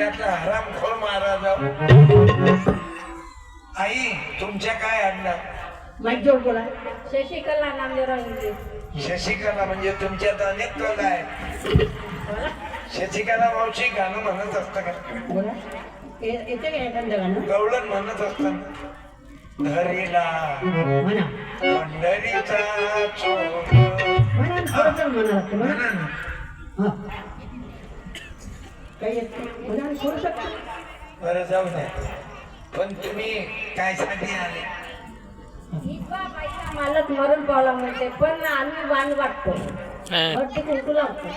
घरातला हरामखोर महाराज. आई तुमच्या काय आडनाव? माहित जोड बोला. शशिकला नामदेवराव इंगळे. शशिकला म्हणजे तुमच्यात अनेक कला आहे. शशिकला मावशी गाणं म्हणत असतं का? बोला. येते का एखादं गाणं? गवळण म्हणत असतं. धरीला म्हणा पंढरीचा चोर. म्हणा थोडंसं म्हणा लागतं म्हणा. म्हणा ना. हा काही येत म्हणा करू शकता. बरं जाऊ द्या. पण तुम्ही काय साठी आले? इतका पैसा मालक मरून पावला म्हणते पण आम्ही वाण वाटतो. कुंकू लावतो.